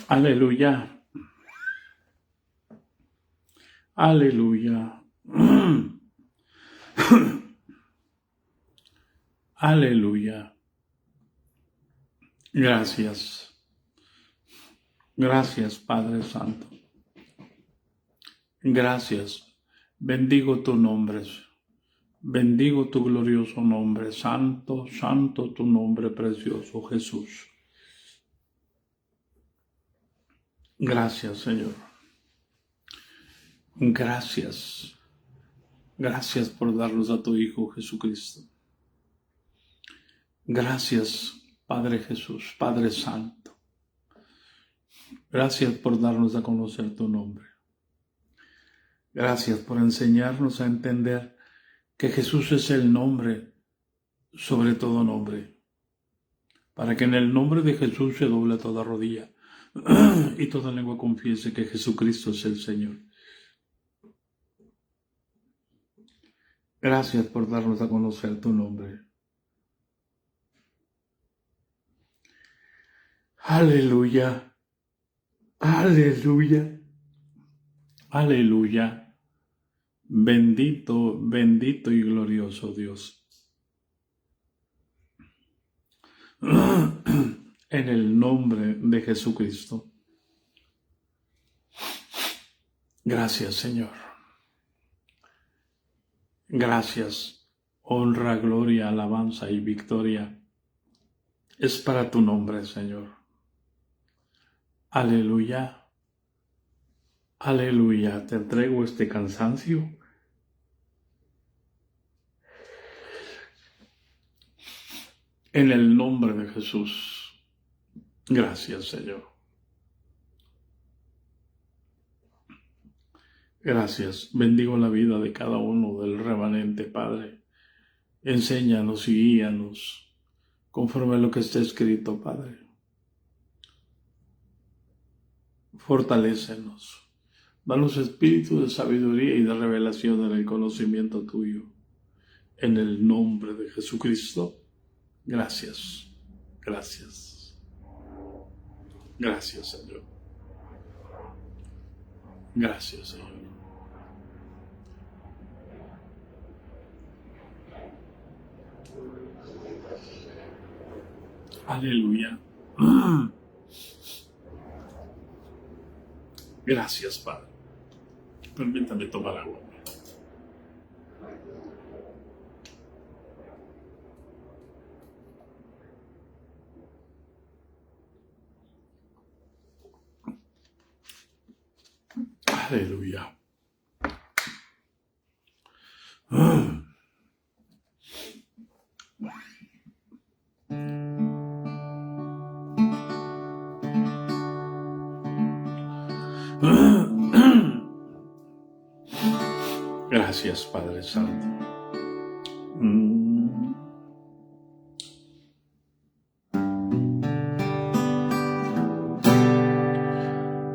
Aleluya. Aleluya. Aleluya. Gracias. Gracias, Padre Santo. Gracias. Bendigo tu nombre. Bendigo tu glorioso nombre. Santo, santo tu nombre precioso, Jesús. Gracias, Señor. Gracias. Gracias por darnos a tu Hijo Jesucristo. Gracias, Padre Jesús, Padre Santo. Gracias por darnos a conocer tu nombre. Gracias por enseñarnos a entender que Jesús es el nombre sobre todo nombre, para que en el nombre de Jesús se doble toda rodilla y toda lengua confiese que Jesucristo es el Señor. Gracias por darnos a conocer tu nombre. Aleluya, aleluya, aleluya. Bendito, bendito y glorioso Dios. En el nombre de Jesucristo. Gracias, Señor. Gracias. Honra, gloria, alabanza y victoria es para tu nombre, Señor. Aleluya. Aleluya. Te entrego este cansancio. En el nombre de Jesús. Gracias, Señor. Gracias. Bendigo la vida de cada uno del remanente, Padre. Enséñanos y guíanos conforme a lo que está escrito, Padre. Fortalécenos. Danos espíritu de sabiduría y de revelación en el conocimiento tuyo. En el nombre de Jesucristo. Gracias. Gracias. Gracias, Señor. Gracias, Señor. Aleluya. Gracias, Padre. Permítame tomar agua. Aleluya. Gracias, Padre Santo.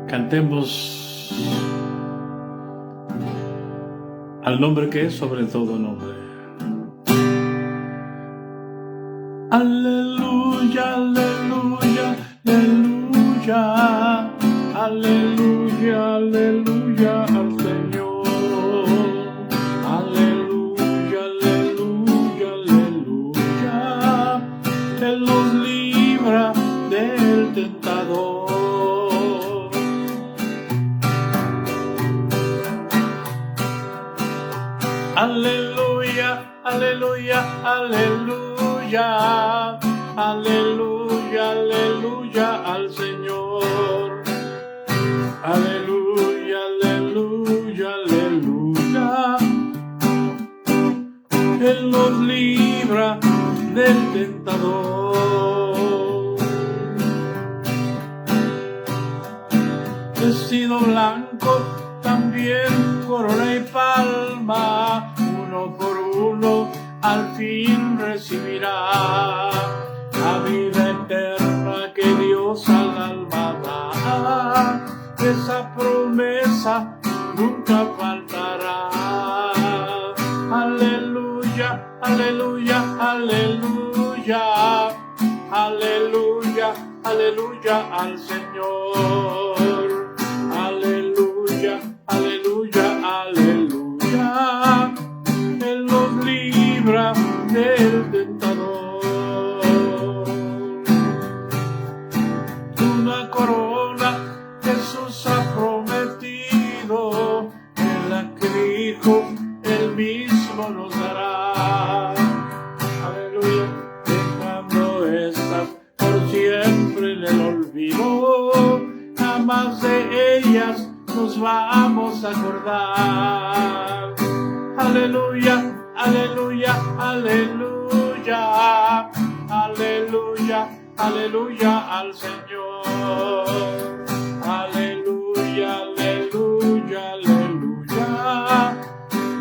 Cantemos al nombre que es sobre todo nombre. Aleluya, aleluya, aleluya, aleluya, aleluya al Señor. Aleluya, aleluya, aleluya. Él nos libra del tentador. Aleluya, aleluya, aleluya, aleluya, aleluya al Señor. Aleluya, aleluya, aleluya. Él nos libra del tentador. Vestido blanco, también corona y palma, uno por uno al fin recibirá la vida eterna que Dios al alma da. Esa promesa nunca faltará. Aleluya, aleluya, aleluya, aleluya, aleluya, aleluya al Señor. Aleluya, aleluya, aleluya. Él nos libra del tentador. Una corona Jesús ha prometido, en la que dijo, Él mismo nos dará. Aleluya, dejando estas por siempre en el olvido, jamás de ellas nos vamos a acordar. Aleluya, aleluya, aleluya, aleluya, aleluya al Señor. Aleluya, aleluya, aleluya.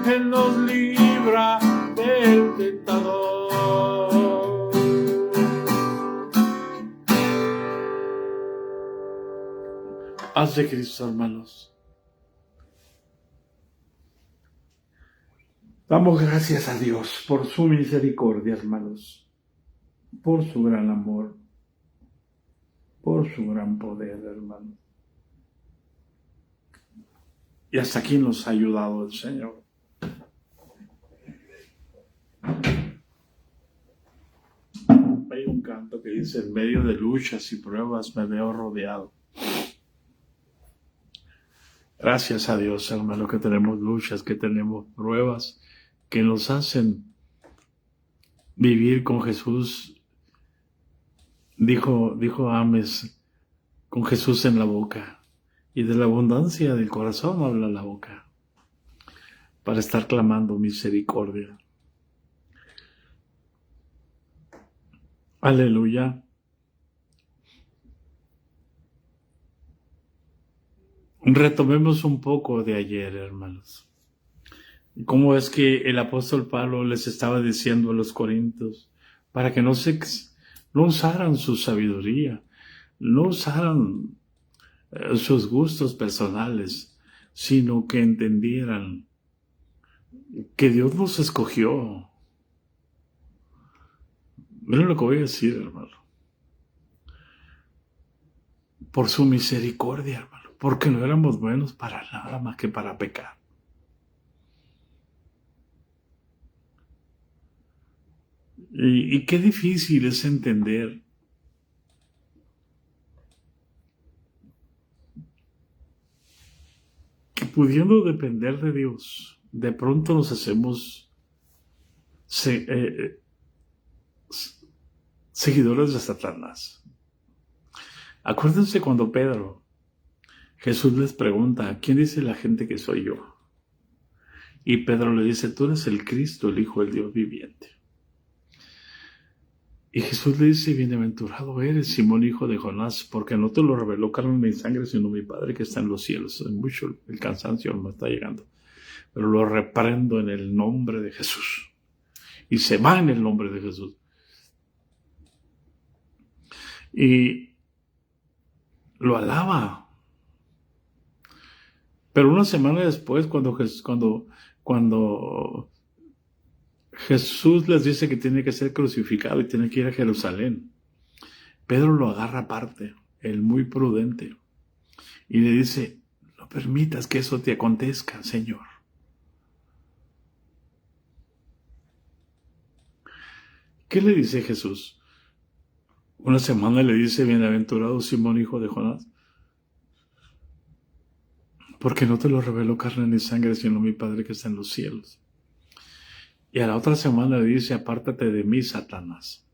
Él nos libra del tentador. Haz de Cristo, hermanos. Damos gracias a Dios por su misericordia, hermanos, por su gran amor, por su gran poder, hermanos. Y hasta aquí nos ha ayudado el Señor. Hay un canto que dice, en medio de luchas y pruebas me veo rodeado. Gracias a Dios, hermano, que tenemos luchas, que tenemos pruebas, que nos hacen vivir con Jesús. Dijo Ames, con Jesús en la boca, y de la abundancia del corazón habla la boca, para estar clamando misericordia. Aleluya. Retomemos un poco de ayer, hermanos. ¿Cómo es que el apóstol Pablo les estaba diciendo a los corintios para que no usaran su sabiduría, no usaran sus gustos personales, sino que entendieran que Dios nos escogió? Miren lo que voy a decir, hermano. Por su misericordia, hermano, porque no éramos buenos para nada más que para pecar. Y qué difícil es entender que pudiendo depender de Dios, de pronto nos hacemos seguidores de Satanás. Acuérdense cuando Jesús les pregunta, ¿quién dice la gente que soy yo? Y Pedro le dice, tú eres el Cristo, el Hijo del Dios viviente. Y Jesús le dice, bienaventurado eres, Simón, hijo de Jonás, porque no te lo reveló carne ni sangre, sino mi Padre que está en los cielos. Es mucho el cansancio me está llegando. Pero lo reprendo en el nombre de Jesús. Y se va en el nombre de Jesús. Y lo alaba. Pero una semana después, cuando Jesús les dice que tiene que ser crucificado y tiene que ir a Jerusalén, Pedro lo agarra aparte, el muy prudente, y le dice, no permitas que eso te acontezca, Señor. ¿Qué le dice Jesús? Una semana le dice, bienaventurado Simón, hijo de Jonás, porque no te lo reveló carne ni sangre, sino mi Padre que está en los cielos. Y a la otra semana le dice, apártate de mí, Satanás,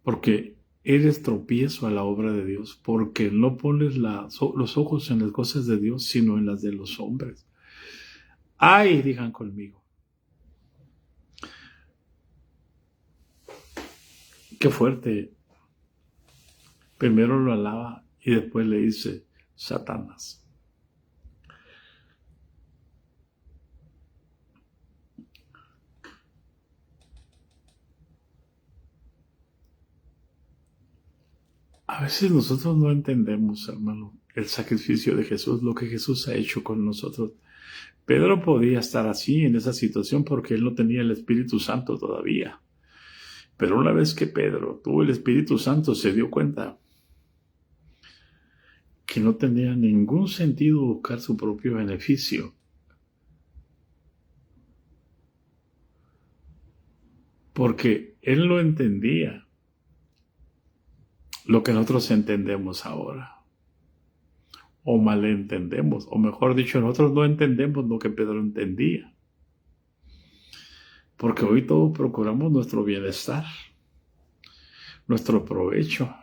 porque eres tropiezo a la obra de Dios, porque no pones los ojos en las cosas de Dios, sino en las de los hombres. ¡Ay! Digan conmigo. ¡Qué fuerte! Primero lo alaba y después le dice, Satanás. A veces nosotros no entendemos, hermano, el sacrificio de Jesús, lo que Jesús ha hecho con nosotros. Pedro podía estar así en esa situación porque él no tenía el Espíritu Santo todavía. Pero una vez que Pedro tuvo el Espíritu Santo, se dio cuenta que no tenía ningún sentido buscar su propio beneficio, porque él lo entendía, lo que nosotros entendemos ahora, o malentendemos, o mejor dicho, nosotros no entendemos lo que Pedro entendía, porque hoy todos procuramos nuestro bienestar, nuestro provecho,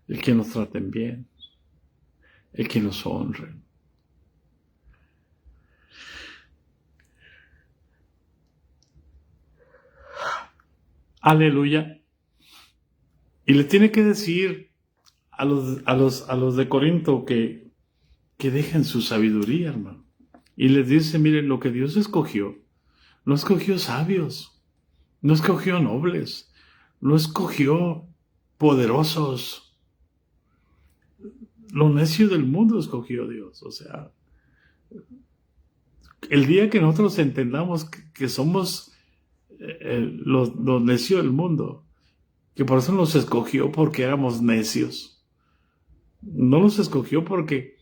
el que nos traten bien, el que nos honren. Aleluya. Y le tiene que decir a los de Corinto que dejen su sabiduría, hermano. Y les dice, miren, lo que Dios escogió, no escogió sabios, no escogió nobles, no escogió poderosos. Lo necio del mundo escogió Dios. O sea, el día que nosotros entendamos que somos los necios del mundo, que por eso nos escogió porque éramos necios. No los escogió porque,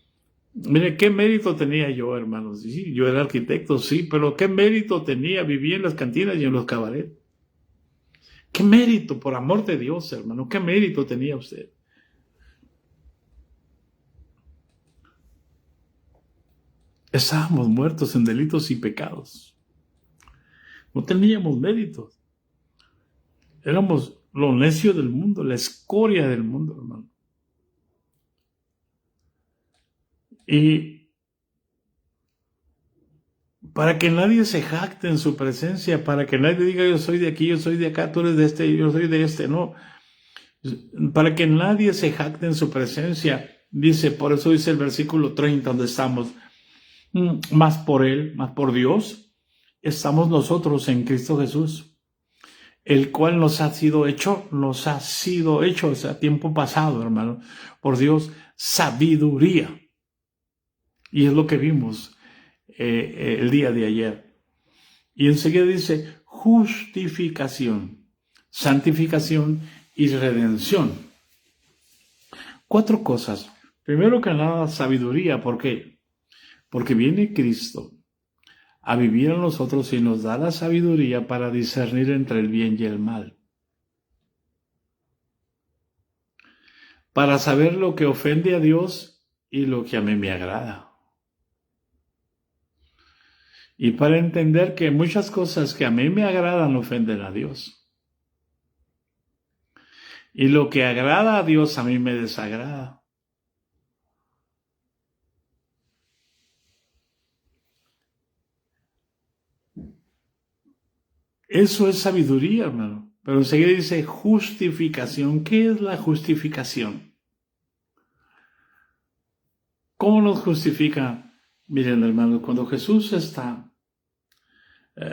mire, ¿qué mérito tenía yo, hermanos? Sí, yo era arquitecto, sí, pero ¿qué mérito tenía? Vivía en las cantinas y en los cabarets. ¿Qué mérito, por amor de Dios, hermano? ¿Qué mérito tenía usted? Estábamos muertos en delitos y pecados. No teníamos méritos. Éramos lo necio del mundo, la escoria del mundo, hermano. Y para que nadie se jacte en su presencia, para que nadie diga yo soy de aquí, yo soy de acá, tú eres de este, yo soy de este, no. Para que nadie se jacte en su presencia, dice, por eso dice el versículo 30 donde estamos, más por Él, más por Dios, estamos nosotros en Cristo Jesús, el cual nos ha sido hecho, o sea, tiempo pasado, hermano, por Dios, sabiduría. Y es lo que vimos el día de ayer. Y enseguida dice justificación, santificación y redención. 4 cosas. Primero que nada, sabiduría. ¿Por qué? Porque viene Cristo a vivir en nosotros y nos da la sabiduría para discernir entre el bien y el mal. Para saber lo que ofende a Dios y lo que a mí me agrada. Y para entender que muchas cosas que a mí me agradan ofenden a Dios. Y lo que agrada a Dios a mí me desagrada. Eso es sabiduría, hermano. Pero enseguida dice justificación. ¿Qué es la justificación? ¿Cómo nos justifica? Miren, hermano, cuando Jesús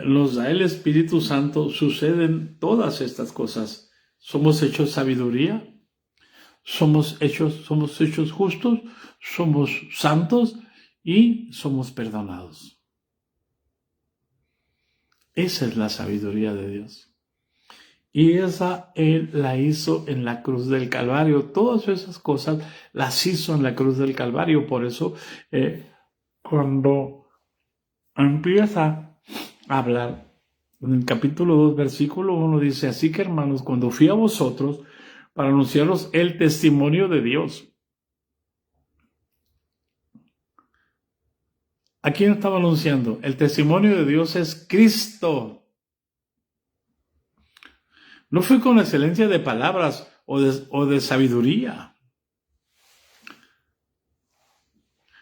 nos da el Espíritu Santo, suceden todas estas cosas. Somos hechos sabiduría, somos hechos justos, somos santos y somos perdonados. Esa es la sabiduría de Dios. Y esa Él la hizo en la cruz del Calvario. Todas esas cosas las hizo en la cruz del Calvario. Por eso, cuando empieza a hablar, en el capítulo 2, versículo 1, dice, así que hermanos, cuando fui a vosotros para anunciaros el testimonio de Dios. ¿A quién estaba anunciando? El testimonio de Dios es Cristo. No fue con excelencia de palabras o de sabiduría.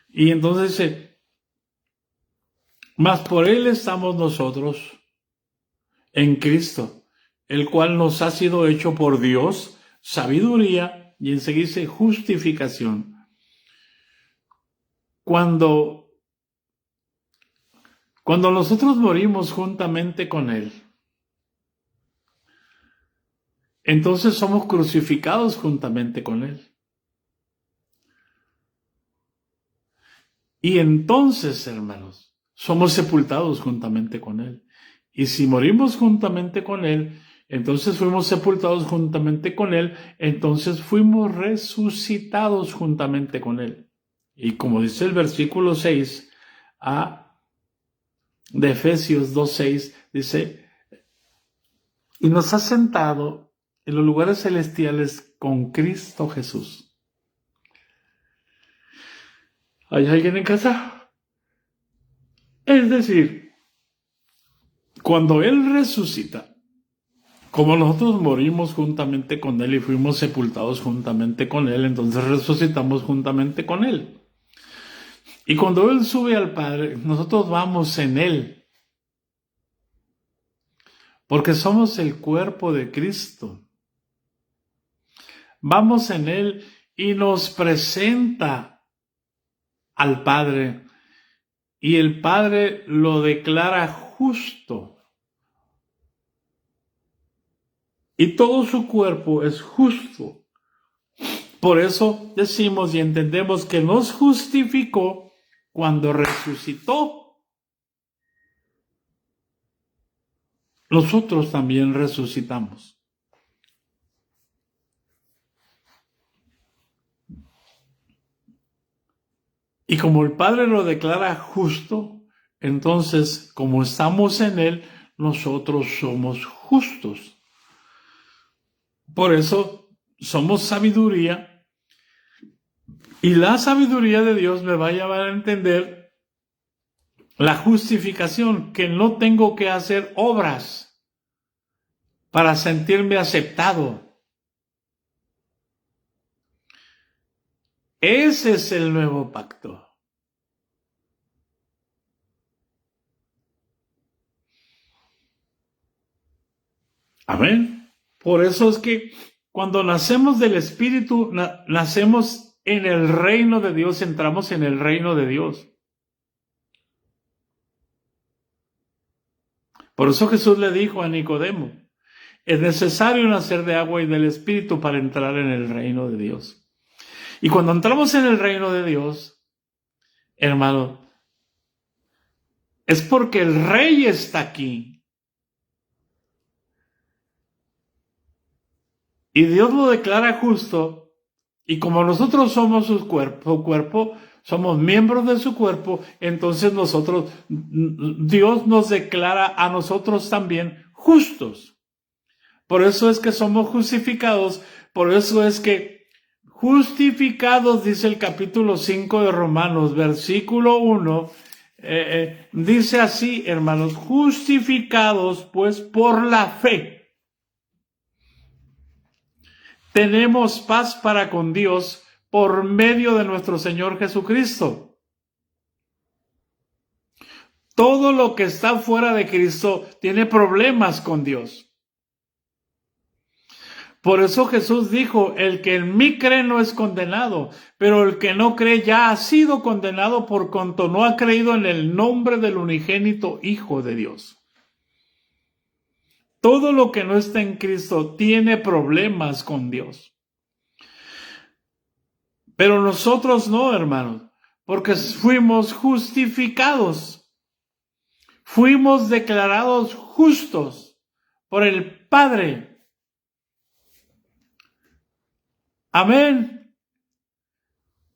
Y entonces dice, mas por Él estamos nosotros en Cristo, el cual nos ha sido hecho por Dios, sabiduría, y enseguida dice justificación. Cuando nosotros morimos juntamente con Él, entonces somos crucificados juntamente con Él. Y entonces, hermanos, somos sepultados juntamente con Él. Y si morimos juntamente con Él, entonces fuimos sepultados juntamente con Él, entonces fuimos resucitados juntamente con Él. Y como dice el versículo 6 de Efesios 2:6, dice, y nos ha sentado en los lugares celestiales con Cristo Jesús. ¿Hay alguien en casa? Es decir, cuando Él resucita, como nosotros morimos juntamente con Él y fuimos sepultados juntamente con Él, entonces resucitamos juntamente con Él. Y cuando Él sube al Padre, nosotros vamos en Él, porque somos el cuerpo de Cristo. Vamos en Él y nos presenta al Padre, y el Padre lo declara justo. Y todo su cuerpo es justo. Por eso decimos y entendemos que nos justificó cuando resucitó. Nosotros también resucitamos. Y como el Padre lo declara justo, entonces, como estamos en Él, nosotros somos justos. Por eso somos sabiduría, y la sabiduría de Dios me va a llevar a entender la justificación, que no tengo que hacer obras para sentirme aceptado. Ese es el nuevo pacto. Amén. Por eso es que cuando nacemos del Espíritu, nacemos en el reino de Dios, entramos en el reino de Dios. Por eso Jesús le dijo a Nicodemo, es necesario nacer de agua y del Espíritu para entrar en el reino de Dios. Y cuando entramos en el reino de Dios, hermano, es porque el Rey está aquí. Y Dios lo declara justo. Y como nosotros somos su cuerpo, somos miembros de su cuerpo, entonces Dios nos declara a nosotros también justos. Por eso es que somos justificados, por eso es que justificados, dice el capítulo 5 de Romanos, versículo 1, dice así, hermanos, justificados pues por la fe. Tenemos paz para con Dios por medio de nuestro Señor Jesucristo. Todo lo que está fuera de Cristo tiene problemas con Dios. Por eso Jesús dijo, el que en mí cree no es condenado, pero el que no cree ya ha sido condenado por cuanto no ha creído en el nombre del unigénito Hijo de Dios. Todo lo que no está en Cristo tiene problemas con Dios. Pero nosotros no, hermanos, porque fuimos justificados. Fuimos declarados justos por el Padre. Amén.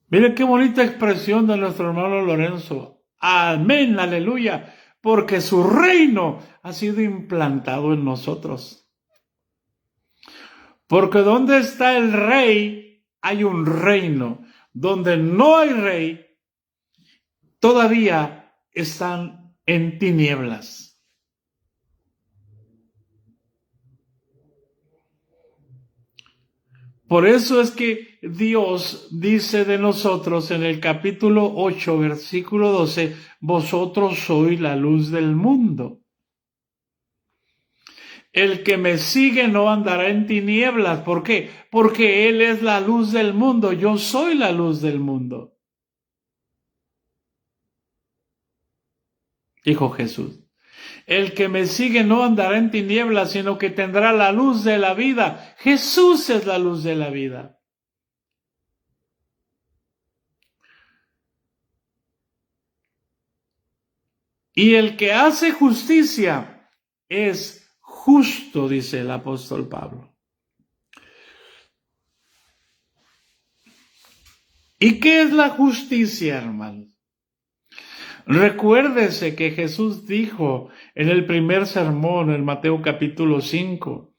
Mire qué bonita expresión de nuestro hermano Lorenzo. Amén, aleluya, porque su reino ha sido implantado en nosotros. Porque donde está el rey, hay un reino. Donde no hay rey, todavía están en tinieblas. Por eso es que Dios dice de nosotros en el capítulo 8, versículo 12, vosotros sois la luz del mundo. El que me sigue no andará en tinieblas. ¿Por qué? Porque Él es la luz del mundo. Yo soy la luz del mundo. Dijo Jesús. El que me sigue no andará en tinieblas, sino que tendrá la luz de la vida. Jesús es la luz de la vida. Y el que hace justicia es justo, dice el apóstol Pablo. ¿Y qué es la justicia, hermanos? Recuérdese que Jesús dijo en el primer sermón, en Mateo capítulo 5,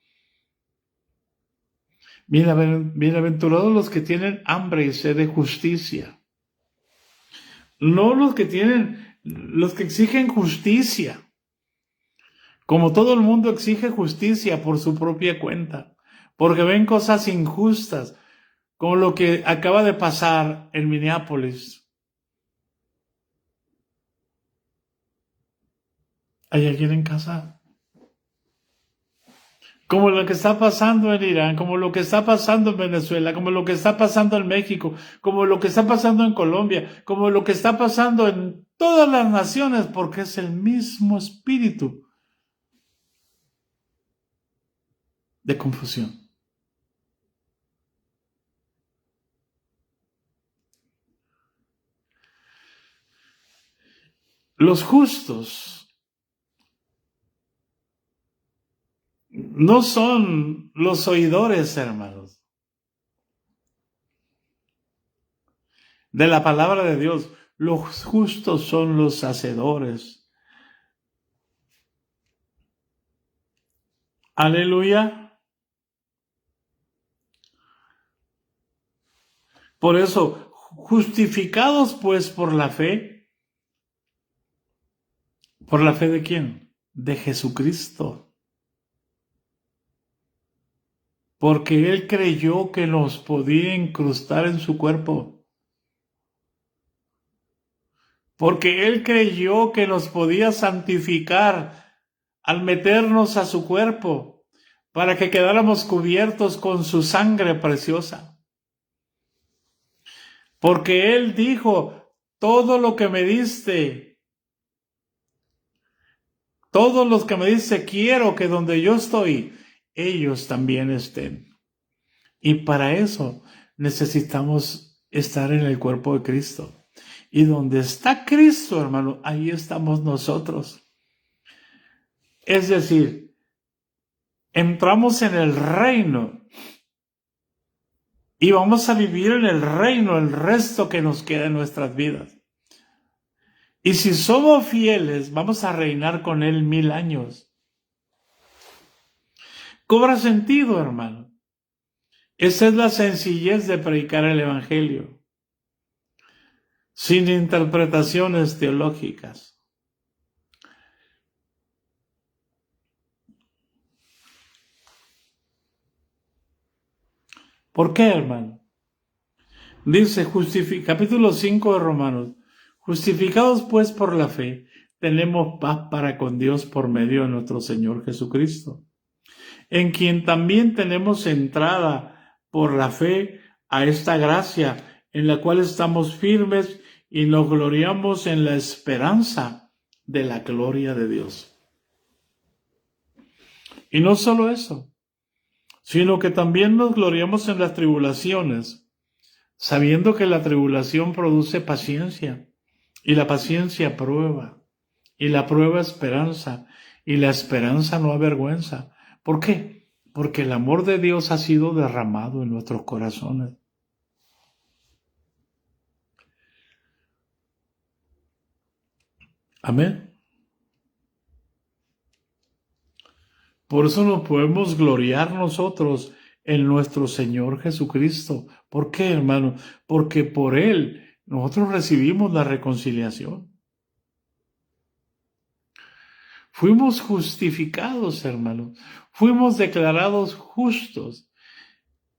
bienaventurados los que tienen hambre y sed de justicia. No los que exigen justicia. Como todo el mundo exige justicia por su propia cuenta, porque ven cosas injustas, como lo que acaba de pasar en Minneapolis. ¿Hay alguien en casa? Como lo que está pasando en Irán, como lo que está pasando en Venezuela, como lo que está pasando en México, como lo que está pasando en Colombia, como lo que está pasando en todas las naciones, porque es el mismo espíritu de confusión. Los justos no son los oidores, hermanos, de la palabra de Dios. Los justos son los hacedores. Aleluya. Por eso, justificados pues por la fe. ¿Por la fe de quién? De Jesucristo. Porque Él creyó que nos podía incrustar en su cuerpo. Porque Él creyó que nos podía santificar al meternos a su cuerpo, para que quedáramos cubiertos con su sangre preciosa. Porque Él dijo, todo lo que me diste, todos los que me diste, quiero que donde yo estoy, ellos también estén. Y para eso necesitamos estar en el cuerpo de Cristo. Y donde está Cristo, hermano, ahí estamos nosotros. Es decir, entramos en el reino y vamos a vivir en el reino el resto que nos queda en nuestras vidas. Y si somos fieles, vamos a reinar con Él 1000 años. Cobra sentido, hermano. Esa es la sencillez de predicar el Evangelio, sin interpretaciones teológicas. ¿Por qué, hermano? Dice, capítulo 5 de Romanos, justificados pues por la fe, tenemos paz para con Dios por medio de nuestro Señor Jesucristo, en quien también tenemos entrada por la fe a esta gracia, en la cual estamos firmes y nos gloriamos en la esperanza de la gloria de Dios. Y no solo eso, sino que también nos gloriamos en las tribulaciones, sabiendo que la tribulación produce paciencia, y la paciencia prueba, y la prueba esperanza, y la esperanza no avergüenza. ¿Por qué? Porque el amor de Dios ha sido derramado en nuestros corazones. Amén. Por eso nos podemos gloriar nosotros en nuestro Señor Jesucristo. ¿Por qué, hermano? Porque por Él nosotros recibimos la reconciliación. Fuimos justificados, hermano. Fuimos declarados justos.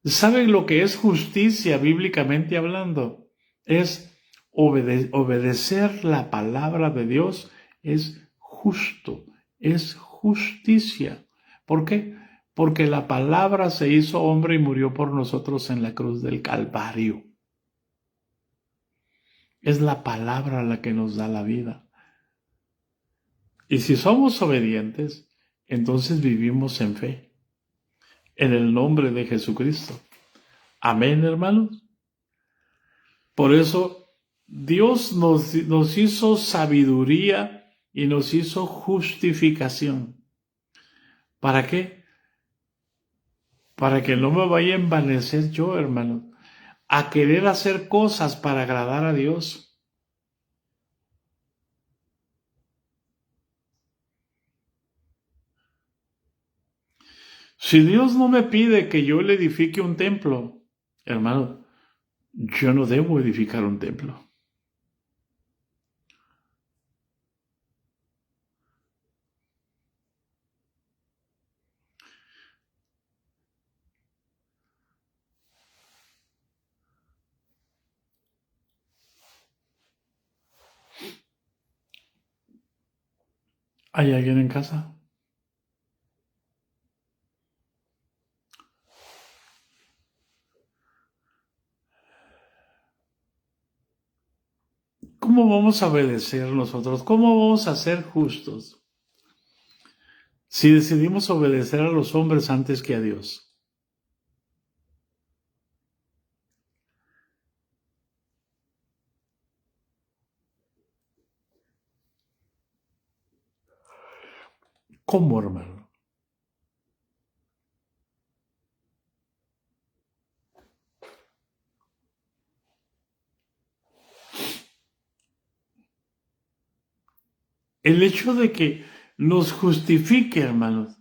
¿Saben lo que es justicia bíblicamente hablando? Es obedecer la palabra de Dios. Es justo, es justicia. ¿Por qué? Porque la palabra se hizo hombre y murió por nosotros en la cruz del Calvario. Es la palabra la que nos da la vida. Y si somos obedientes, entonces vivimos en fe, en el nombre de Jesucristo. Amén, hermanos. Por eso Dios nos hizo sabiduría y nos hizo justificación, ¿Para qué? Para que no me vaya a envanecer yo, hermano, a querer hacer cosas para agradar a Dios. Si Dios no me pide que yo le edifique un templo, hermano, yo no debo edificar un templo. ¿Hay alguien en casa? ¿Cómo vamos a obedecer nosotros? ¿Cómo vamos a ser justos si decidimos obedecer a los hombres antes que a Dios? ¿Cómo, hermano? El hecho de que nos justifique, hermanos,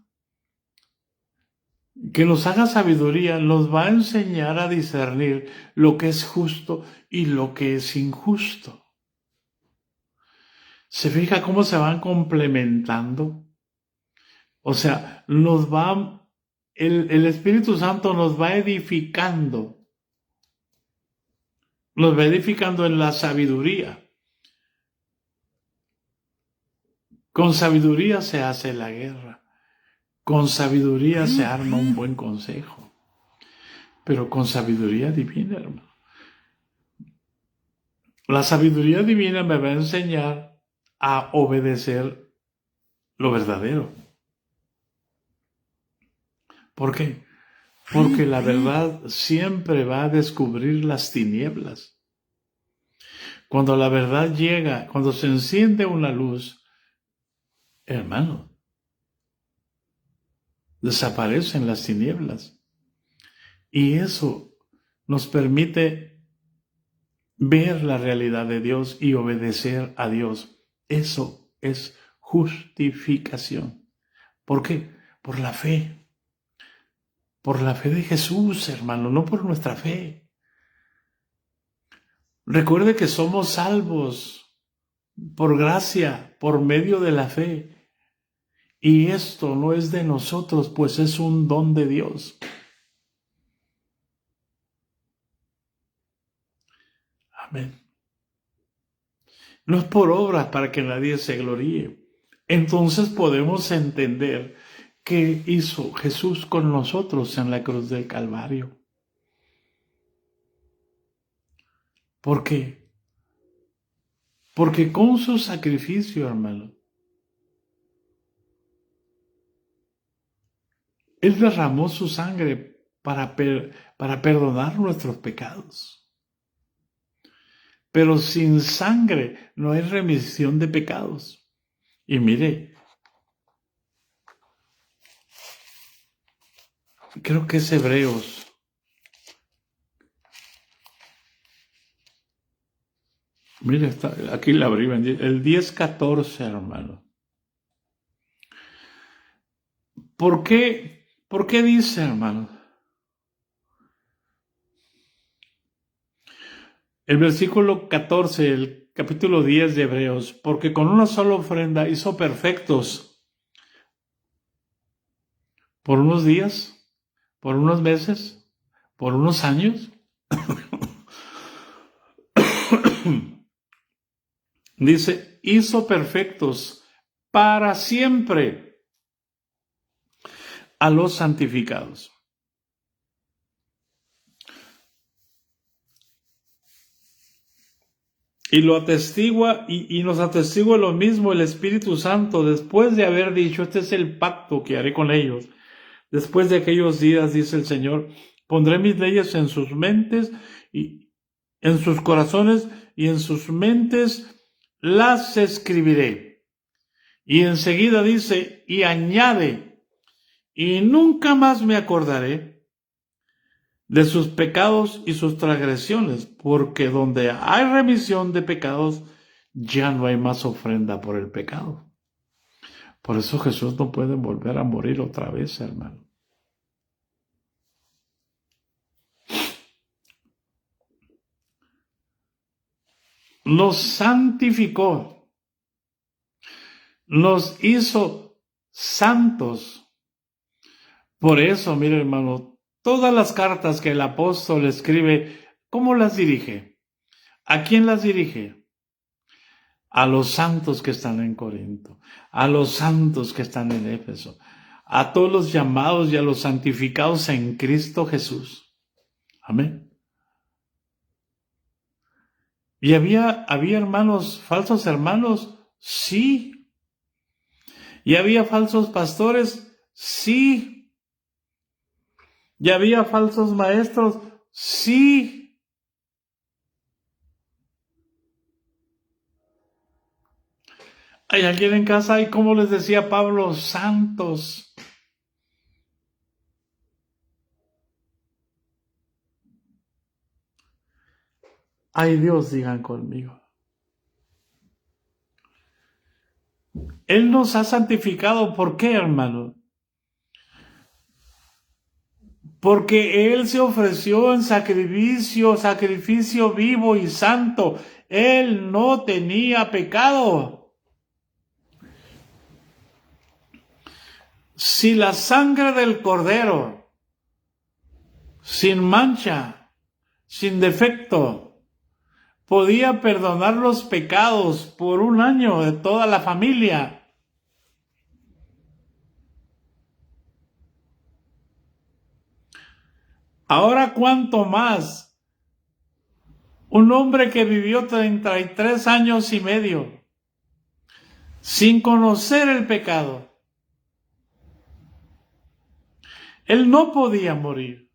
que nos haga sabiduría, nos va a enseñar a discernir lo que es justo y lo que es injusto. ¿Se fija cómo se van complementando? O sea, el Espíritu Santo nos va edificando en la sabiduría. Con sabiduría se hace la guerra. Con sabiduría se arma un buen consejo. Pero con sabiduría divina, hermano. La sabiduría divina me va a enseñar a obedecer lo verdadero. ¿Por qué? Porque la verdad siempre va a descubrir las tinieblas. Cuando la verdad llega, cuando se enciende una luz, hermano, desaparecen las tinieblas. Y eso nos permite ver la realidad de Dios y obedecer a Dios. Eso es justificación. ¿Por qué? Por la fe. Por la fe de Jesús, hermano, no por nuestra fe. Recuerde que somos salvos por gracia, por medio de la fe. Y esto no es de nosotros, pues es un don de Dios. Amén. No es por obras para que nadie se gloríe. Entonces podemos entender qué hizo Jesús con nosotros en la cruz del Calvario. ¿Por qué? Porque con su sacrificio, hermano, Él derramó su sangre para perdonar nuestros pecados. Pero sin sangre no hay remisión de pecados. Y mire, creo que es Hebreos. Mire, aquí la abrí, el 10:14, hermano. ¿Por qué dice, hermano? El versículo 14, el capítulo 10 de Hebreos, porque con una sola ofrenda hizo perfectos por unos días, por unos meses, por unos años. Dice, hizo perfectos para siempre a los santificados. Y lo atestigua, y nos atestigua lo mismo el Espíritu Santo, después de haber dicho, este es el pacto que haré con ellos. Después de aquellos días, dice el Señor, pondré mis leyes en sus mentes, y en sus corazones, y en sus mentes las escribiré. Y enseguida dice, y añade, y nunca más me acordaré de sus pecados y sus transgresiones, porque donde hay remisión de pecados, ya no hay más ofrenda por el pecado. Por eso Jesús no puede volver a morir otra vez, hermano. Nos santificó, nos hizo santos. Por eso, mire, hermano, todas las cartas que el apóstol escribe, ¿cómo las dirige? ¿A quién las dirige? A los santos que están en Corinto, a los santos que están en Éfeso, a todos los llamados y a los santificados en Cristo Jesús. Amén. ¿Y había hermanos, falsos hermanos? Sí. ¿Y había falsos pastores? Sí. ¿Y había falsos maestros? Sí. ¿Hay alguien en casa? ¿Y cómo les decía Pablo? Santos. Ay Dios, digan conmigo. Él nos ha santificado. ¿Por qué, hermano? Porque Él se ofreció en sacrificio vivo y santo. Él no tenía pecado. Si la sangre del Cordero, sin mancha, sin defecto, podía perdonar los pecados por un año de toda la familia, ahora cuánto más un hombre que vivió 33 años y medio sin conocer el pecado. Él no podía morir.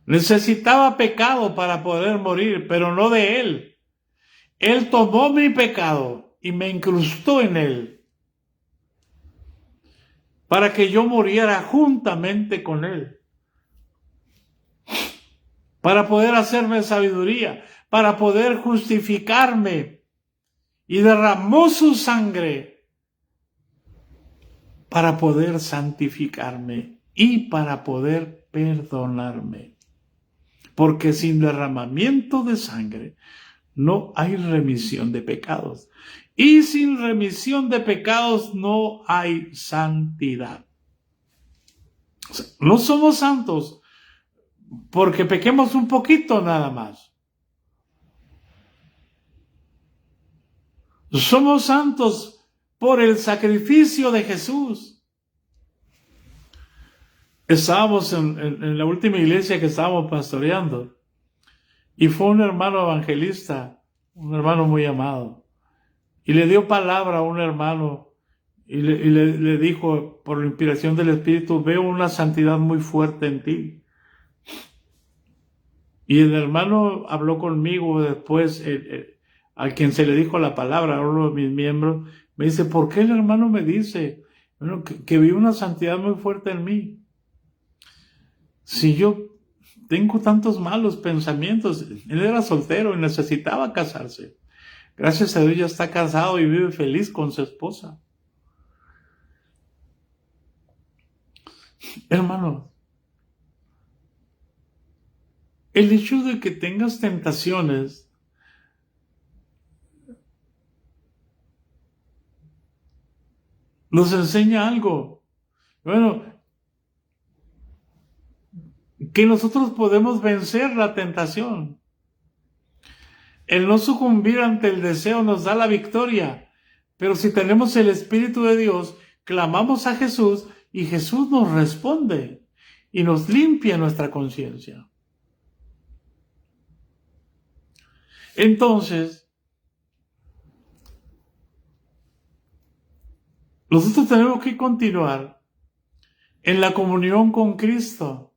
Necesitaba pecado para poder morir, pero no de él. Él tomó mi pecado y me incrustó en él para que yo muriera juntamente con él, para poder hacerme sabiduría, para poder justificarme, y derramó su sangre para poder santificarme y para poder perdonarme. Porque sin derramamiento de sangre no hay remisión de pecados. Y sin remisión de pecados no hay santidad. O sea, no somos santos porque pequemos un poquito nada más. Somos santos por el sacrificio de Jesús. Estábamos en la última iglesia que estábamos pastoreando y fue un hermano evangelista, un hermano muy amado, y le dio palabra a un hermano y le dijo, por la inspiración del Espíritu, veo una santidad muy fuerte en ti. Y el hermano habló conmigo después, a quien se le dijo la palabra, a uno de mis miembros, me dice, ¿por qué el hermano me dice que vi una santidad muy fuerte en mí? Si yo tengo tantos malos pensamientos. Él era soltero y necesitaba casarse. Gracias a Dios ya está casado y vive feliz con su esposa. Hermano, el hecho de que tengas tentaciones nos enseña algo. Bueno, que nosotros podemos vencer la tentación. El no sucumbir ante el deseo nos da la victoria. Pero si tenemos el Espíritu de Dios, clamamos a Jesús y Jesús nos responde y nos limpia nuestra conciencia. Entonces, nosotros tenemos que continuar en la comunión con Cristo.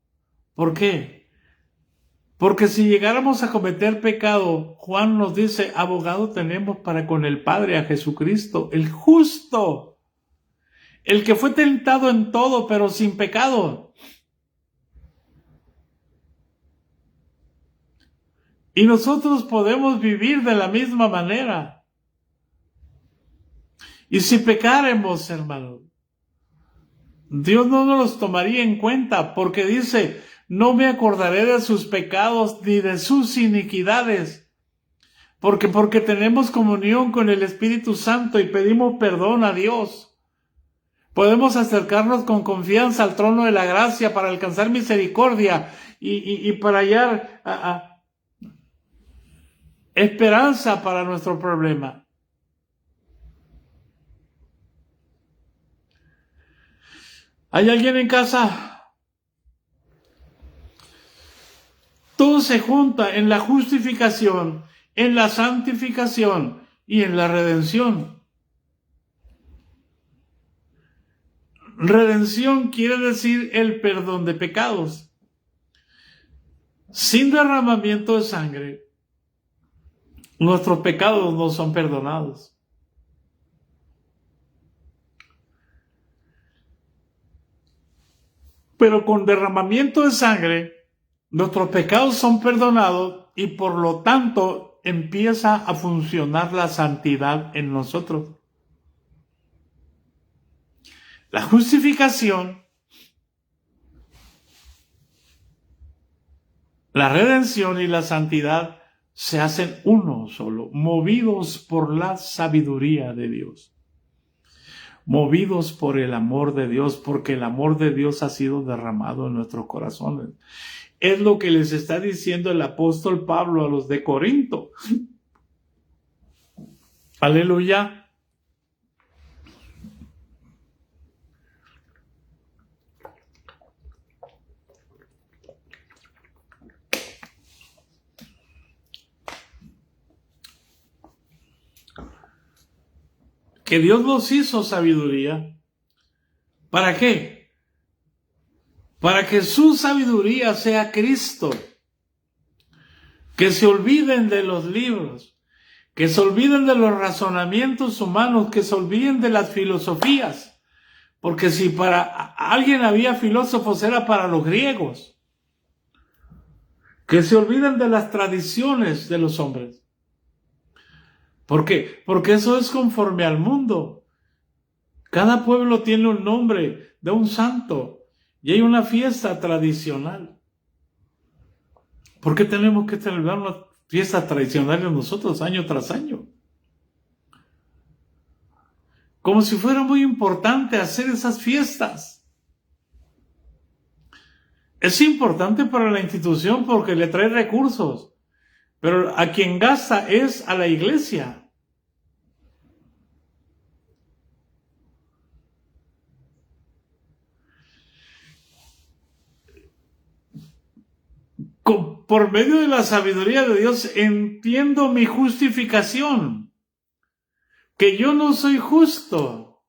¿Por qué? Porque si llegáramos a cometer pecado, Juan nos dice, abogado tenemos para con el Padre, a Jesucristo, el justo. el que fue tentado en todo, pero sin pecado. Y nosotros podemos vivir de la misma manera. Y si pecáremos, hermanos, Dios no nos los tomaría en cuenta, porque dice, no me acordaré de sus pecados ni de sus iniquidades. Porque tenemos comunión con el Espíritu Santo y pedimos perdón a Dios. Podemos acercarnos con confianza al trono de la gracia para alcanzar misericordia y para hallar esperanza para nuestro problema. ¿Hay alguien en casa? Todo se junta en la justificación, en la santificación y en la redención. Redención quiere decir el perdón de pecados. Sin derramamiento de sangre, nuestros pecados no son perdonados. Pero con derramamiento de sangre, nuestros pecados son perdonados y por lo tanto empieza a funcionar la santidad en nosotros. La justificación, la redención y la santidad se hacen uno solo, movidos por la sabiduría de Dios. Movidos por el amor de Dios, porque el amor de Dios ha sido derramado en nuestros corazones. Es lo que les está diciendo el apóstol Pablo a los de Corinto. Aleluya. Que Dios nos hizo sabiduría. ¿Para qué? Para que su sabiduría sea Cristo. Que se olviden de los libros, que se olviden de los razonamientos humanos, que se olviden de las filosofías. Porque si para alguien había filósofos, era para los griegos. Que se olviden de las tradiciones de los hombres. ¿Por qué? Porque eso es conforme al mundo. Cada pueblo tiene un nombre de un santo y hay una fiesta tradicional. ¿Por qué tenemos que celebrar una fiesta tradicional nosotros año tras año? Como si fuera muy importante hacer esas fiestas. Es importante para la institución porque le trae recursos, pero a quien gasta es a la iglesia. Por medio de la sabiduría de Dios entiendo mi justificación, que yo no soy justo,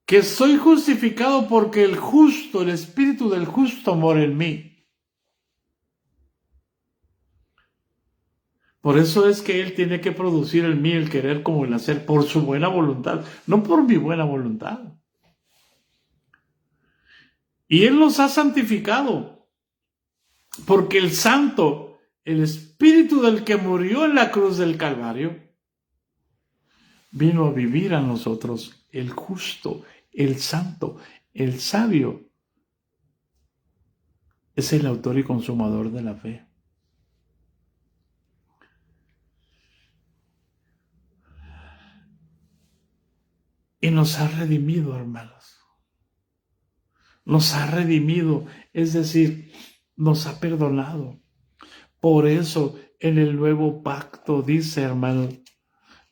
que soy justificado porque el justo, el espíritu del justo mora en mí. Por eso es que Él tiene que producir en mí el querer como el hacer por su buena voluntad, no por mi buena voluntad. Y Él nos ha santificado. Porque el santo, el espíritu del que murió en la cruz del Calvario, vino a vivir a nosotros, el justo, el santo, el sabio. Es el autor y consumador de la fe. Y nos ha redimido, hermanos. Nos ha redimido, es decir, nos ha perdonado. Por eso en el nuevo pacto dice, hermano,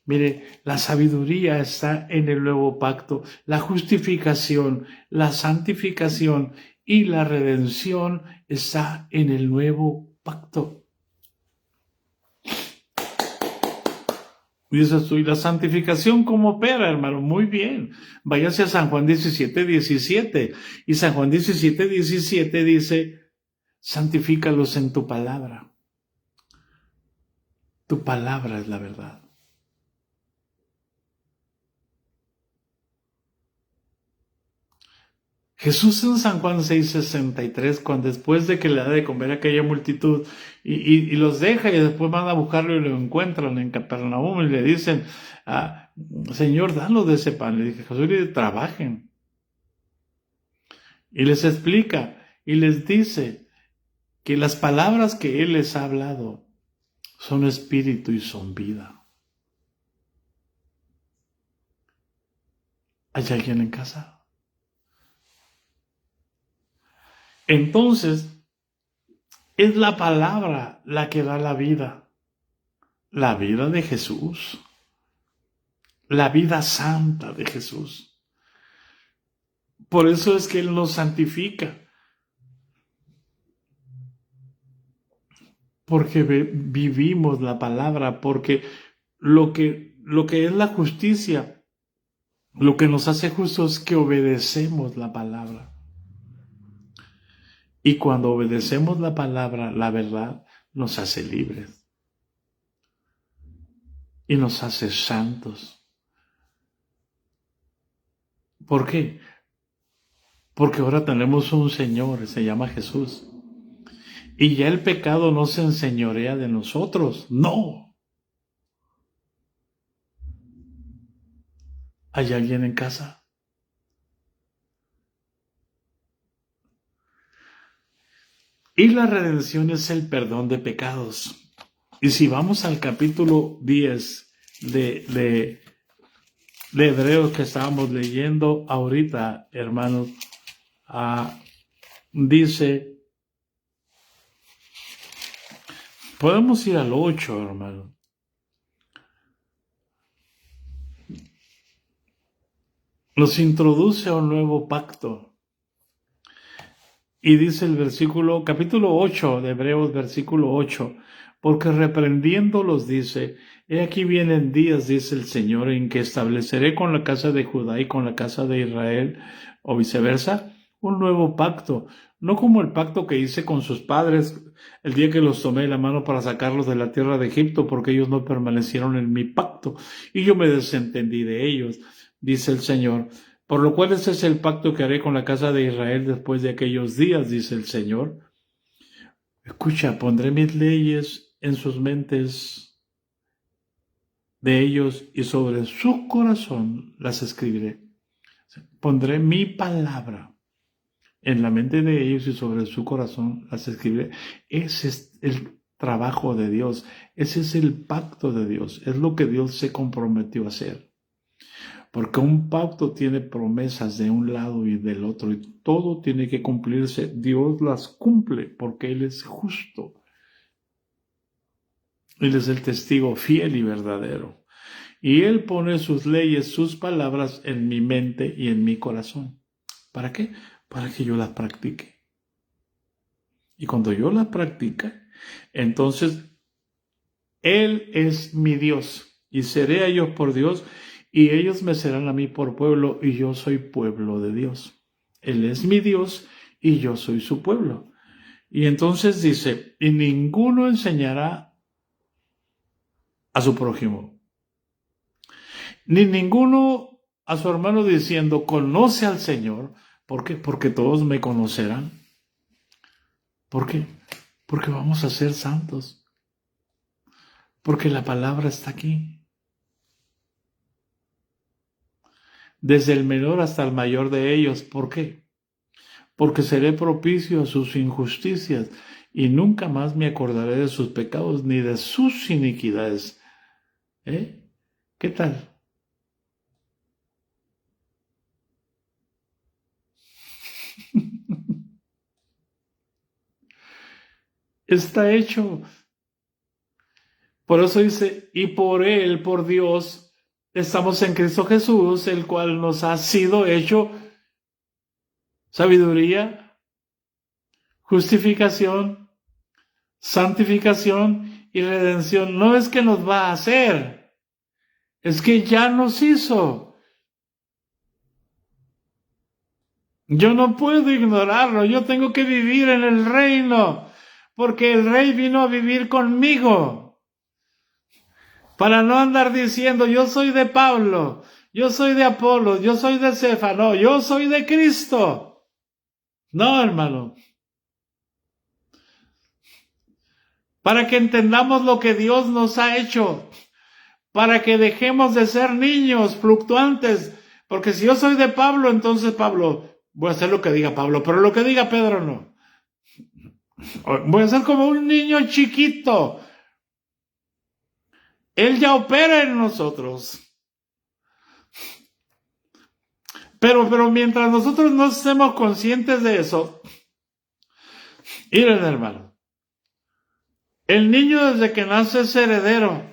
mire, la sabiduría está en el nuevo pacto, la justificación, la santificación y la redención está en el nuevo pacto. Dices tú, ¿y la santificación cómo opera, hermano? Muy bien. Váyase a San Juan 17:17. Y San Juan 17:17 dice, santifícalos en tu palabra. Tu palabra es la verdad. Jesús en San Juan 6:63, cuando después de que le da de comer a aquella multitud y los deja y después van a buscarlo y lo encuentran en Capernaum y le dicen, Señor, danos de ese pan. Le dije, Jesús, le dice, trabajen. Y les explica y les dice que las palabras que Él les ha hablado son espíritu y son vida. ¿Hay alguien en casa? Entonces, es la palabra la que da la vida de Jesús, la vida santa de Jesús. Por eso es que Él nos santifica, porque vivimos la palabra, porque lo que es la justicia, lo que nos hace justos es que obedecemos la palabra. Y cuando obedecemos la palabra, la verdad, nos hace libres. Y nos hace santos. ¿Por qué? Porque ahora tenemos un Señor, se llama Jesús. Y ya el pecado no se enseñorea de nosotros. No. ¿Hay alguien en casa? Y la redención es el perdón de pecados. Y si vamos al capítulo 10 de Hebreos que estábamos leyendo ahorita, hermanos, dice, podemos ir al 8, hermanos. Nos introduce a un nuevo pacto. Y dice el capítulo 8 de Hebreos, versículo 8, porque reprendiéndolos dice, he aquí vienen días, dice el Señor, en que estableceré con la casa de Judá y con la casa de Israel, o viceversa, un nuevo pacto, no como el pacto que hice con sus padres el día que los tomé de la mano para sacarlos de la tierra de Egipto, porque ellos no permanecieron en mi pacto, y yo me desentendí de ellos, dice el Señor. Por lo cual ese es el pacto que haré con la casa de Israel después de aquellos días, dice el Señor. Escucha, pondré mis leyes en sus mentes de ellos y sobre su corazón las escribiré. Pondré mi palabra en la mente de ellos y sobre su corazón las escribiré. Ese es el trabajo de Dios. Ese es el pacto de Dios. Es lo que Dios se comprometió a hacer. Porque un pacto tiene promesas de un lado y del otro y todo tiene que cumplirse. Dios las cumple porque Él es justo. Él es el testigo fiel y verdadero. Y Él pone sus leyes, sus palabras en mi mente y en mi corazón. ¿Para qué? Para que yo las practique. Y cuando yo las practique, entonces Él es mi Dios y seré a ellos por Dios. Y ellos me serán a mí por pueblo, y yo soy pueblo de Dios. Él es mi Dios, y yo soy su pueblo. Y entonces dice, y ninguno enseñará a su prójimo, ni ninguno a su hermano diciendo, conoce al Señor. ¿Por qué? Porque todos me conocerán. ¿Por qué? Porque vamos a ser santos. Porque la palabra está aquí. Desde el menor hasta el mayor de ellos. ¿Por qué? Porque seré propicio a sus injusticias y nunca más me acordaré de sus pecados ni de sus iniquidades. ¿Qué tal? Está hecho. Por eso dice, y por Él, por Dios, estamos en Cristo Jesús, el cual nos ha sido hecho sabiduría, justificación, santificación y redención. No es que nos va a hacer, es que ya nos hizo. Yo no puedo ignorarlo, yo tengo que vivir en el reino, porque el Rey vino a vivir conmigo. Para no andar diciendo, yo soy de Pablo, yo soy de Apolo, yo soy de Cefas, no, yo soy de Cristo. No, hermano. Para que entendamos lo que Dios nos ha hecho. Para que dejemos de ser niños fluctuantes. Porque si yo soy de Pablo, entonces Pablo, voy a hacer lo que diga Pablo, pero lo que diga Pedro no. Voy a ser como un niño chiquito. Él ya opera en nosotros. Pero mientras nosotros no estemos conscientes de eso, miren, hermano, el niño desde que nace es heredero,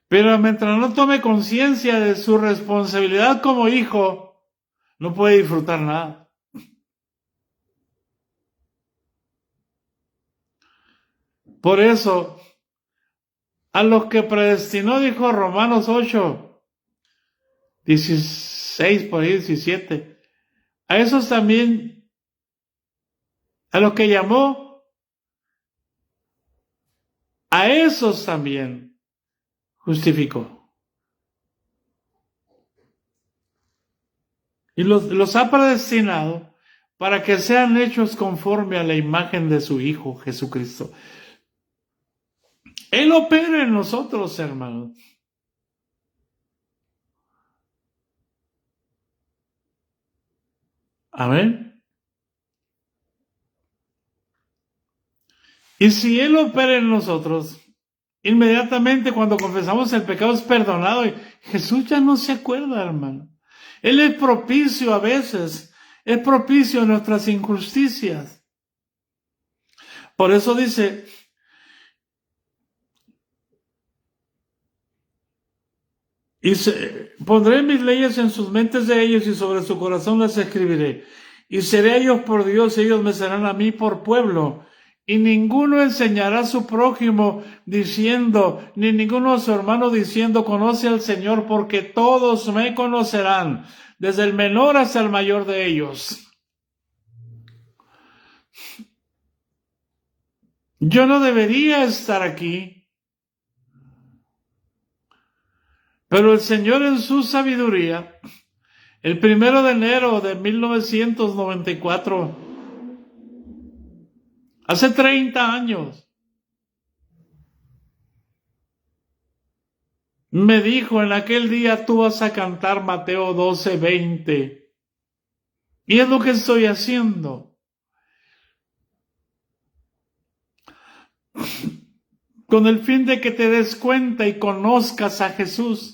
pero mientras no tome conciencia de su responsabilidad como hijo, no puede disfrutar nada. Por eso, a los que predestinó, dijo Romanos 8, 16, por ahí 17, a esos también, a los que llamó, a esos también justificó. Y los ha predestinado para que sean hechos conforme a la imagen de su Hijo Jesucristo. Él opera en nosotros, hermanos. Amén. Y si Él opera en nosotros, inmediatamente cuando confesamos el pecado es perdonado. Y Jesús ya no se acuerda, hermano. Él es propicio a veces, es propicio a nuestras injusticias. Por eso dice, pondré mis leyes en sus mentes de ellos y sobre su corazón las escribiré. Y seré a ellos por Dios y ellos me serán a mí por pueblo. Y ninguno enseñará a su prójimo diciendo, ni ninguno a su hermano diciendo, conoce al Señor, porque todos me conocerán, desde el menor hasta el mayor de ellos. Yo no debería estar aquí, pero el Señor en su sabiduría, el 1 de enero de 1994, hace 30 años, me dijo, en aquel día tú vas a cantar Mateo 12:20. Y es lo que estoy haciendo. Con el fin de que te des cuenta y conozcas a Jesús.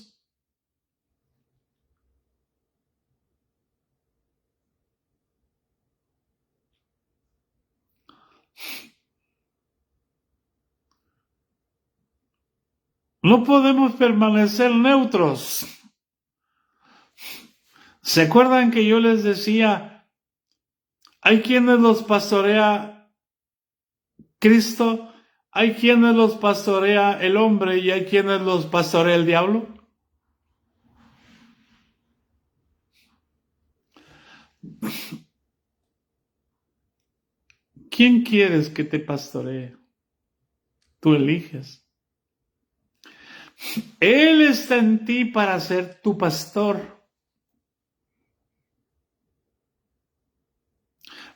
No podemos permanecer neutros. ¿Se acuerdan que yo les decía, hay quienes los pastorea Cristo, hay quienes los pastorea el hombre y hay quienes los pastorea el diablo? ¿Quién quieres que te pastoree? Tú eliges. Él está en ti para ser tu pastor.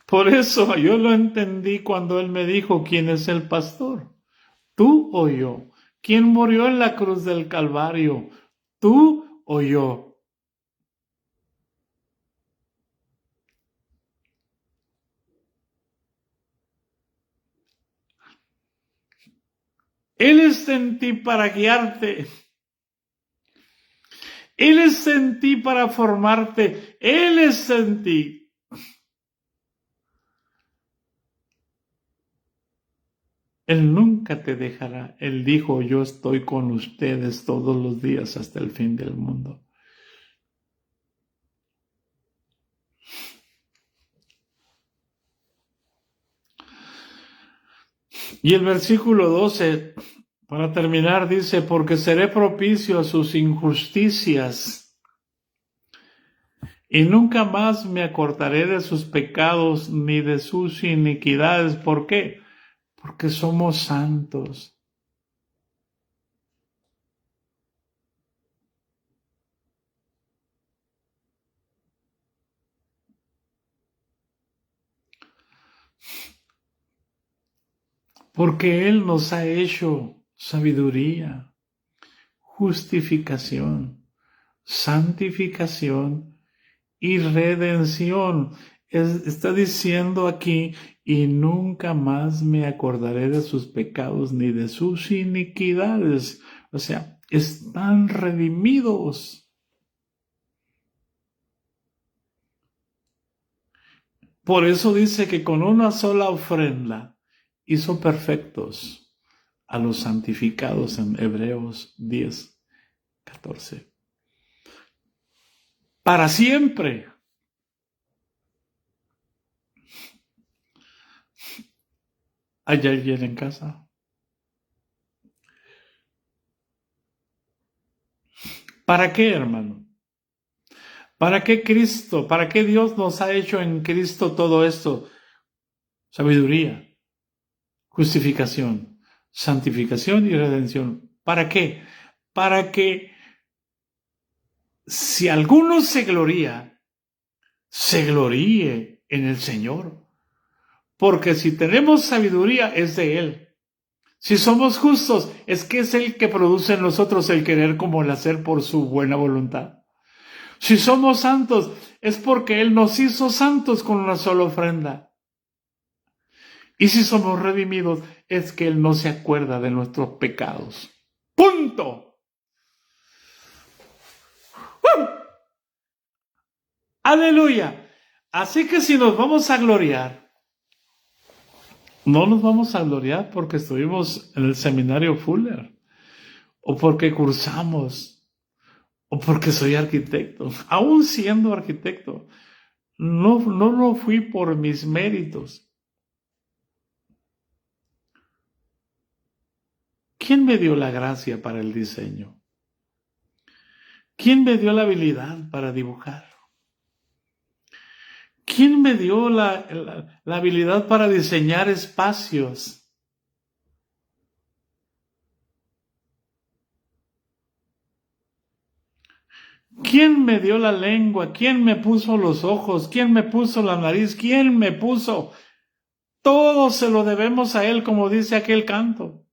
Por eso yo lo entendí cuando él me dijo, ¿quién es el pastor? ¿Tú o yo? ¿Quién murió en la cruz del Calvario? ¿Tú o yo? Él está en ti para guiarte. Él está en ti para formarte. Él está en ti. Él nunca te dejará. Él dijo, yo estoy con ustedes todos los días hasta el fin del mundo. Y el versículo 12, para terminar, dice, porque seré propicio a sus injusticias y nunca más me acordaré de sus pecados ni de sus iniquidades. ¿Por qué? Porque somos santos. porque Él nos ha hecho sabiduría, justificación, santificación y redención. Está diciendo aquí, y nunca más me acordaré de sus pecados ni de sus iniquidades. O sea, están redimidos. Por eso dice que con una sola ofrenda hizo perfectos a los santificados en Hebreos 10:14. Para siempre. ¿Hay alguien en casa? ¿Para qué, hermano? ¿Para qué Cristo? ¿Para qué Dios nos ha hecho en Cristo todo esto? Sabiduría, justificación, santificación y redención. ¿Para qué? Para que si alguno se gloríe en el Señor. Porque si tenemos sabiduría es de Él. Si somos justos es que es el que produce en nosotros el querer como el hacer por su buena voluntad. Si somos santos es porque Él nos hizo santos con una sola ofrenda. Y si somos redimidos es que Él no se acuerda de nuestros pecados. ¡Punto! ¡Aleluya! Así que si nos vamos a gloriar, no nos vamos a gloriar porque estuvimos en el seminario Fuller, o porque cursamos, o porque soy arquitecto. Aún siendo arquitecto, no lo fui por mis méritos. ¿Quién me dio la gracia para el diseño? ¿Quién me dio la habilidad para dibujar? ¿Quién me dio la habilidad para diseñar espacios? ¿Quién me dio la lengua? ¿Quién me puso los ojos? ¿Quién me puso la nariz? ¿Quién me puso? Todo se lo debemos a Él, como dice aquel canto.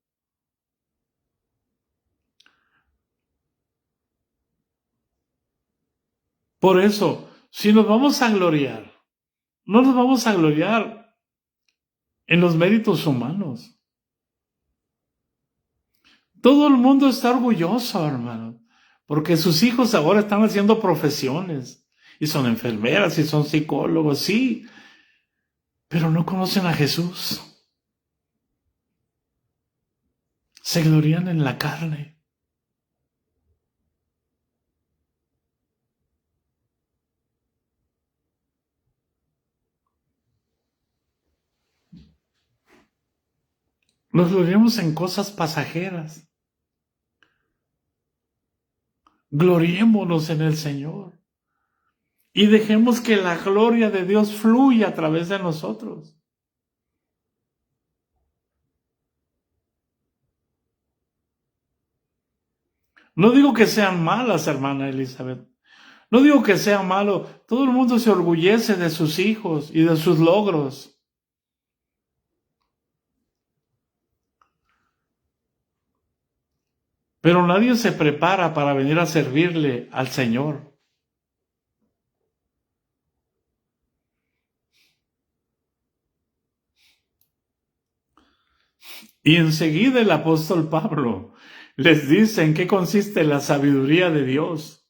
Por eso, si nos vamos a gloriar, no nos vamos a gloriar en los méritos humanos. Todo el mundo está orgulloso, hermano, porque sus hijos ahora están haciendo profesiones, y son enfermeras, y son psicólogos, sí, pero no conocen a Jesús. Se glorían en la carne. Nos gloriamos en cosas pasajeras. Gloriémonos en el Señor. Y dejemos que la gloria de Dios fluya a través de nosotros. No digo que sean malas, hermana Elizabeth. No digo que sea malo. Todo el mundo se orgullece de sus hijos y de sus logros. Pero nadie se prepara para venir a servirle al Señor. Y enseguida el apóstol Pablo les dice en qué consiste la sabiduría de Dios.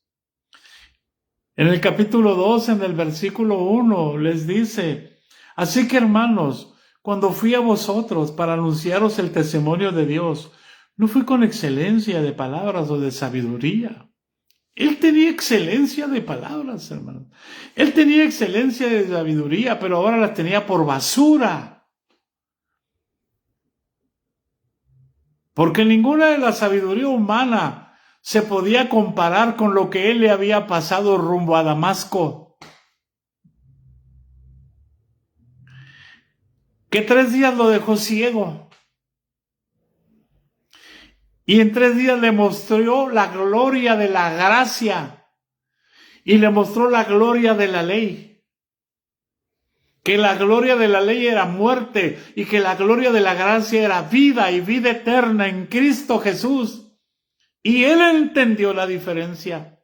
En el capítulo 2, en el versículo 1, les dice: así que, hermanos, cuando fui a vosotros para anunciaros el testimonio de Dios, no fui con excelencia de palabras o de sabiduría. Él tenía excelencia de palabras, hermanos. Él tenía excelencia de sabiduría, pero ahora las tenía por basura. Porque ninguna de la sabiduría humana se podía comparar con lo que él le había pasado rumbo a Damasco. Que 3 días lo dejó ciego. Y en 3 días le mostró la gloria de la gracia. Y le mostró la gloria de la ley. que la gloria de la ley era muerte y que la gloria de la gracia era vida y vida eterna en Cristo Jesús. Y él entendió la diferencia.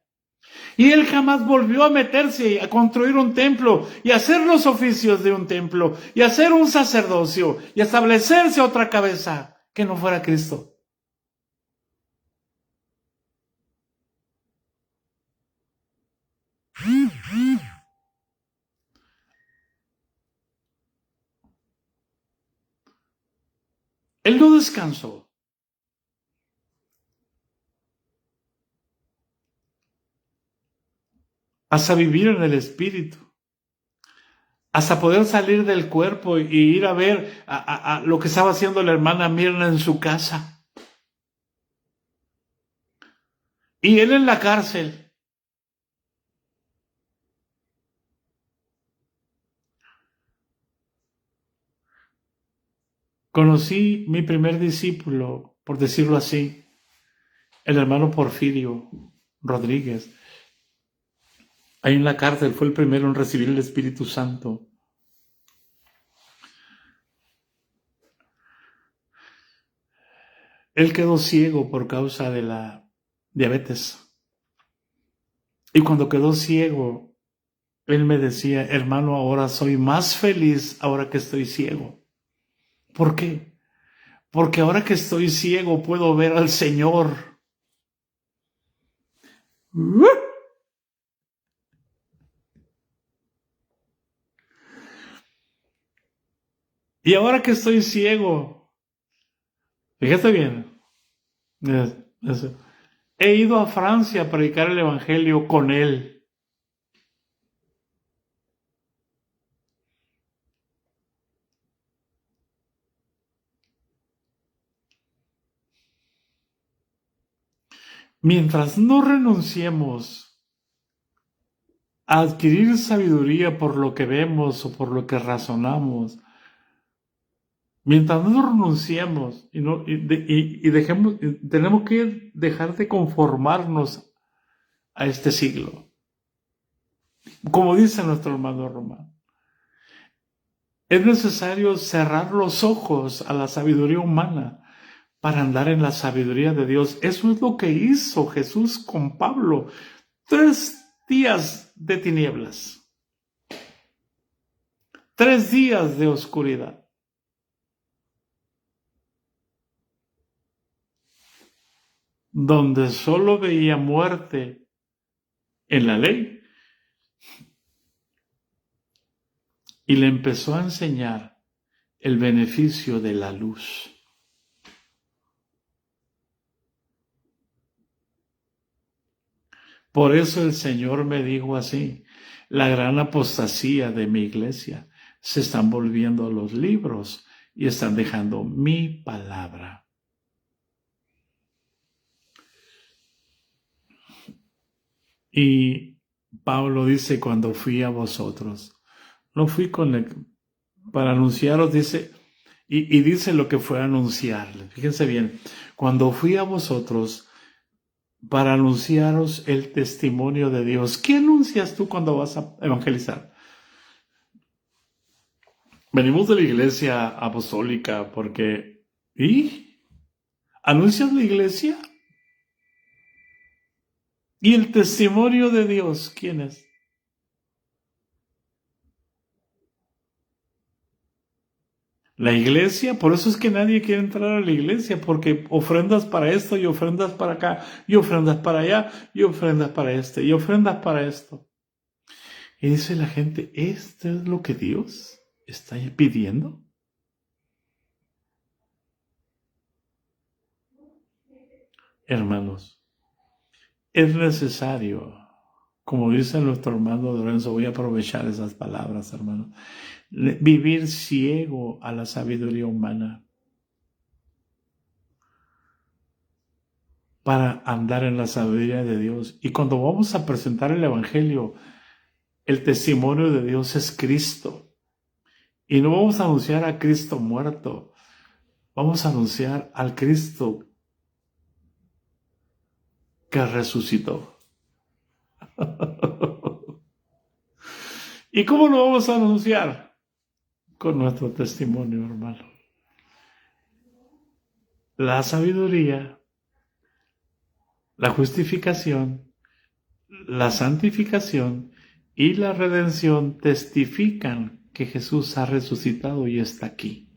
Y él jamás volvió a meterse a construir un templo y hacer los oficios de un templo y hacer un sacerdocio y establecerse otra cabeza que no fuera Cristo. Él no descansó. Hasta vivir en el Espíritu. Hasta poder salir del cuerpo y ir a ver a lo que estaba haciendo la hermana Mirna en su casa. Y él en la cárcel. Conocí mi primer discípulo, por decirlo así, el hermano Porfirio Rodríguez. Ahí en la cárcel fue el primero en recibir el Espíritu Santo. Él quedó ciego por causa de la diabetes. Y cuando quedó ciego, él me decía, hermano, ahora soy más feliz ahora que estoy ciego. ¿Por qué? Porque ahora que estoy ciego puedo ver al Señor. Y ahora que estoy ciego, fíjate bien, he ido a Francia a predicar el Evangelio con él. Mientras no renunciemos a adquirir sabiduría por lo que vemos o por lo que razonamos, mientras no renunciemos dejemos, tenemos que dejar de conformarnos a este siglo. Como dice nuestro hermano Román, es necesario cerrar los ojos a la sabiduría humana para andar en la sabiduría de Dios. Eso es lo que hizo Jesús con Pablo. 3 días de tinieblas. 3 días de oscuridad. Donde solo veía muerte en la ley. Y le empezó a enseñar el beneficio de la luz. Por eso el Señor me dijo así, la gran apostasía de mi iglesia, se están volviendo los libros y están dejando mi palabra. Y Pablo dice, cuando fui a vosotros, no fui para anunciaros, dice, y dice lo que fue a anunciarles. Fíjense bien, cuando fui a vosotros para anunciaros el testimonio de Dios. ¿Qué anuncias tú cuando vas a evangelizar? Venimos de la iglesia apostólica porque... ¿Y? ¿Anuncias la iglesia? ¿Y el testimonio de Dios quién es? La iglesia, por eso es que nadie quiere entrar a la iglesia, porque ofrendas para esto y ofrendas para acá, y ofrendas para allá, y ofrendas para este, y ofrendas para esto. Y dice la gente, ¿esto es lo que Dios está pidiendo? Hermanos, es necesario, como dice nuestro hermano Lorenzo, voy a aprovechar esas palabras, hermano, vivir ciego a la sabiduría humana para andar en la sabiduría de Dios. Y cuando vamos a presentar el Evangelio, el testimonio de Dios es Cristo. Y no vamos a anunciar a Cristo muerto, vamos a anunciar al Cristo que resucitó. ¿Y cómo lo vamos a anunciar? con nuestro testimonio, hermano. La sabiduría, la justificación, la santificación y la redención testifican que Jesús ha resucitado y está aquí.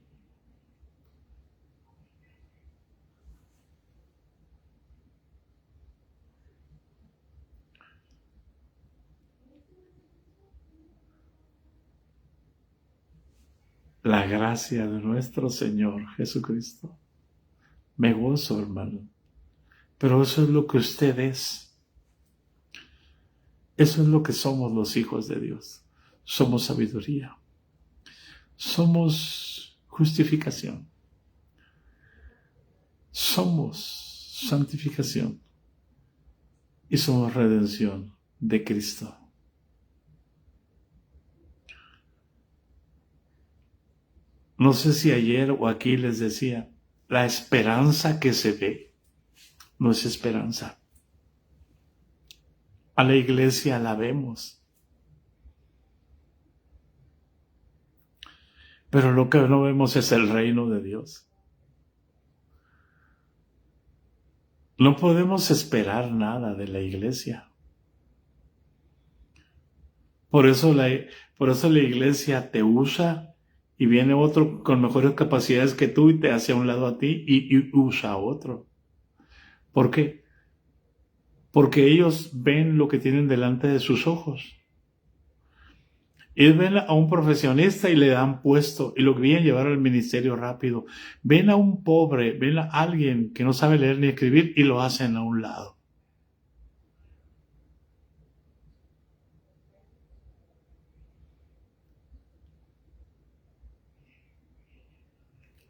La gracia de nuestro Señor Jesucristo. Me gozo, hermano. Pero eso es lo que usted es. Eso es lo que somos los hijos de Dios. Somos sabiduría. Somos justificación. Somos santificación. Y somos redención de Cristo. No sé si ayer o aquí les decía, la esperanza que se ve no es esperanza. A la iglesia la vemos. Pero lo que no vemos es el reino de Dios. No podemos esperar nada de la iglesia. Por eso la iglesia te usa y viene otro con mejores capacidades que tú y te hace a un lado a ti y usa a otro. ¿Por qué? Porque ellos ven lo que tienen delante de sus ojos. Ellos ven a un profesionista y le dan puesto y lo querían llevar al ministerio rápido. Ven a un pobre, ven a alguien que no sabe leer ni escribir y lo hacen a un lado.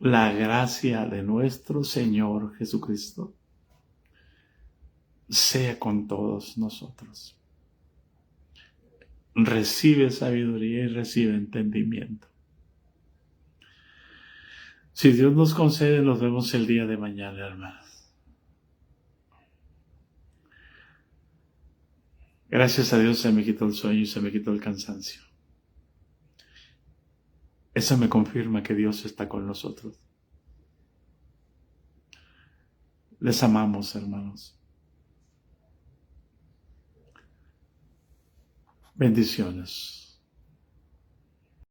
La gracia de nuestro Señor Jesucristo sea con todos nosotros. Recibe sabiduría y recibe entendimiento. Si Dios nos concede, nos vemos el día de mañana, hermanos. Gracias a Dios se me quitó el sueño y se me quitó el cansancio. Eso me confirma que Dios está con nosotros. Les amamos, hermanos. Bendiciones.